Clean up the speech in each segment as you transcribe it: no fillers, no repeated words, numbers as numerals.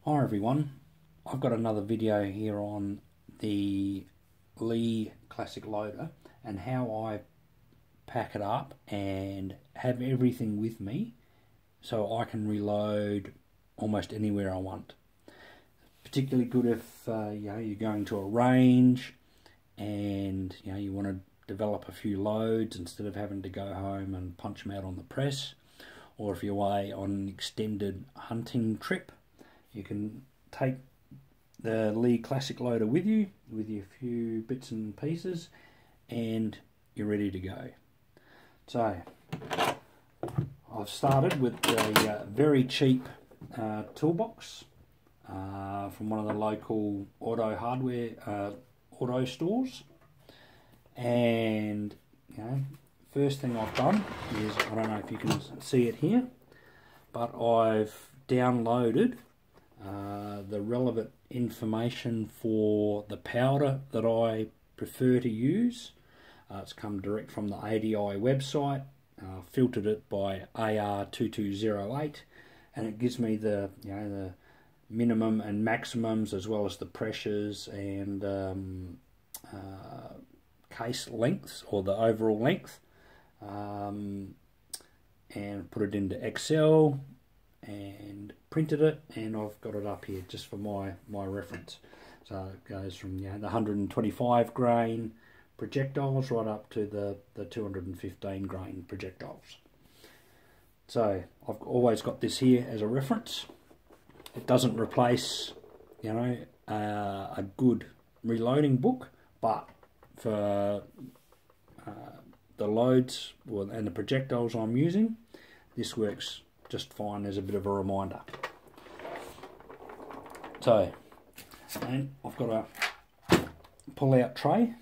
Hi everyone, I've got another video here on the Lee Classic Loader and how I pack it up and have everything with me so I can reload almost anywhere I want. Particularly good if you're going to a range and you want to develop a few loads instead of having to go home and punch them out on the press, or if you're away on an extended hunting trip. You can take the Lee Classic Loader with you a few bits and pieces, and you're ready to go. So I've started with a very cheap toolbox from one of the local auto hardware auto stores, and first thing I've done is, I don't know if you can see it here, but I've downloaded the relevant information for the powder that I prefer to use. It's come direct from the ADI website, filtered it by AR2208, and it gives me the the minimum and maximums, as well as the pressures and case lengths, or the overall length, and put it into Excel and printed it, and I've got it up here just for my reference. So it goes from the 125 grain projectiles right up to the 215 grain projectiles. So I've always got this here as a reference. It doesn't replace a good reloading book, but for the loads and the projectiles I'm using, this works just fine as a bit of a reminder. So, and I've got a pull-out tray,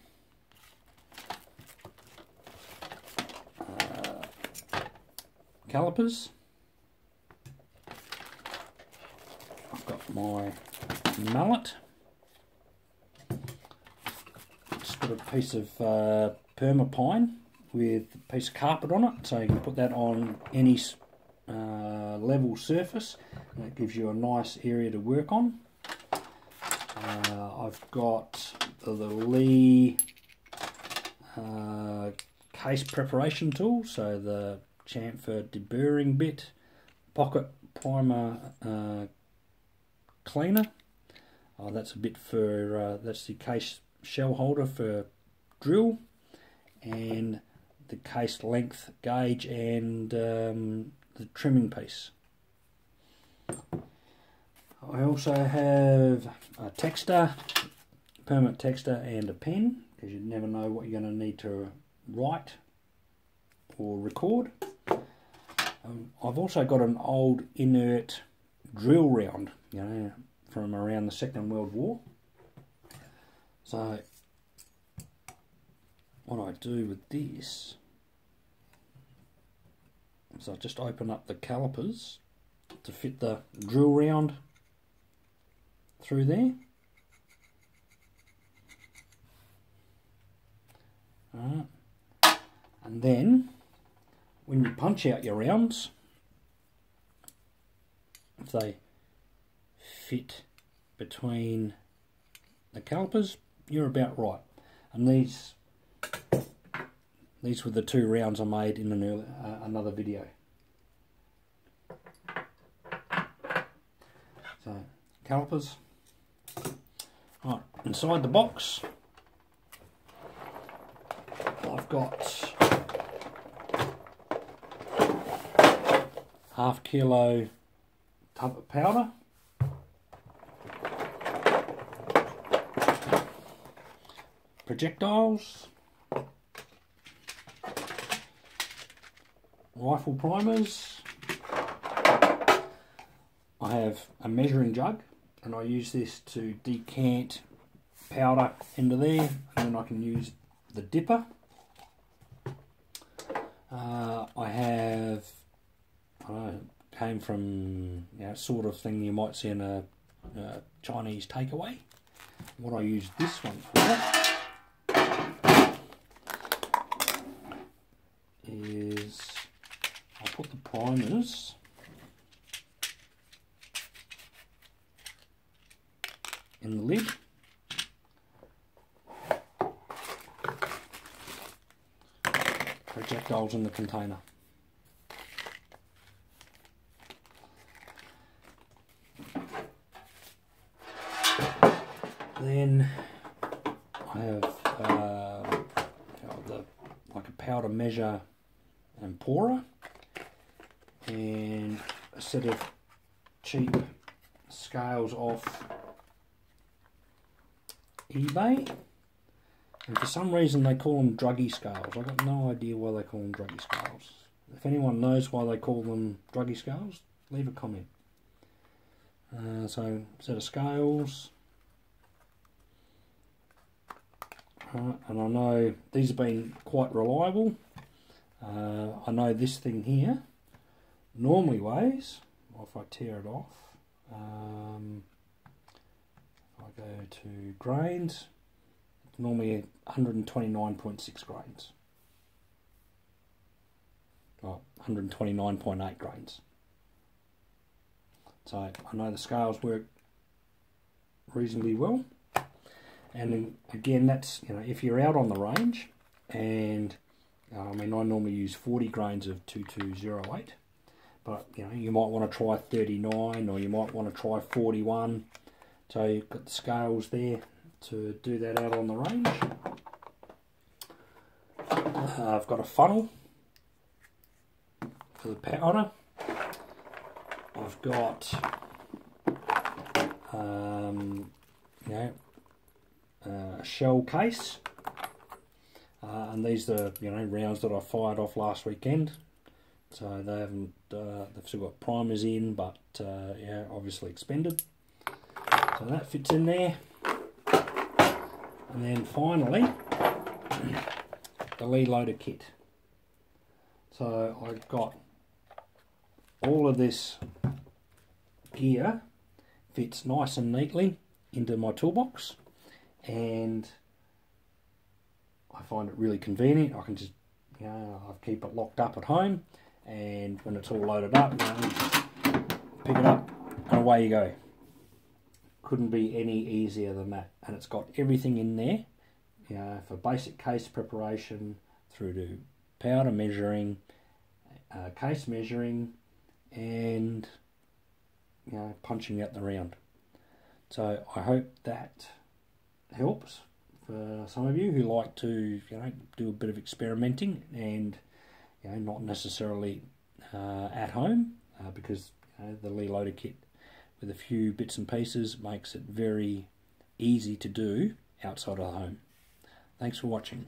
calipers, I've got my mallet, just got a piece of permapine with a piece of carpet on it, so you can put that on any level surface, and it gives you a nice area to work on. I've got the Lee case preparation tool, so the chamfer deburring bit, pocket primer cleaner. That's a bit for that's the case shell holder for drill, and the case length gauge, and the trimming piece. I also have a texter, permanent texter, and a pen, because you never know what you're going to need to write or record. I've also got an old inert drill round, from around the Second World War. So what I do with this is I just open up the calipers to fit the drill round through there. And then when you punch out your rounds, if they fit between the calipers, you're about right. And these were the two rounds I made in another video. So calipers. Right, inside the box I've got half kilo tub of powder, projectiles, rifle primers. I have a measuring jug, and I use this to decant powder into there, and then I can use the dipper. I have, came from sort of thing you might see in a Chinese takeaway. What I use this one for is I put the primers in the lid. Projectiles in the container. Then I have like a powder measure and pourer, and a set of cheap scales off eBay. And for some reason they call them druggy scales. I've got no idea why they call them druggy scales. If anyone knows why they call them druggy scales, leave a comment. So, set of scales. And I know these have been quite reliable. I know this thing here normally weighs, if I tear it off, if I go to grains, it's normally 129.6 grains. Oh, 129.8 grains. So I know the scales work reasonably well. And again, that's, you know, if you're out on the range, and I mean, I normally use 40 grains of 2208, but you know, you might want to try 39, or you might want to try 41. So you've got the scales there to do that out on the range. I've got a funnel for the powder. I've got you know, a shell case, and these are, you know, rounds that I fired off last weekend, so they haven't they've still got primers in, but yeah, obviously expended, so that fits in there. And then finally the Lee loader kit. So I've got all of this gear fits nice and neatly into my toolbox, and I find it really convenient. I can just, you know, I keep it locked up at home, and when it's all loaded up, you know, you just pick it up and away you go. Couldn't be any easier than that. And it's got everything in there, you know, for basic case preparation through to powder measuring, case measuring, and, you know, punching out the round. So I hope that helps for some of you who like to, you know, do a bit of experimenting, and, you know, not necessarily at home, because, you know, the Lee loader kit with a few bits and pieces makes it very easy to do outside of the home. Thanks for watching.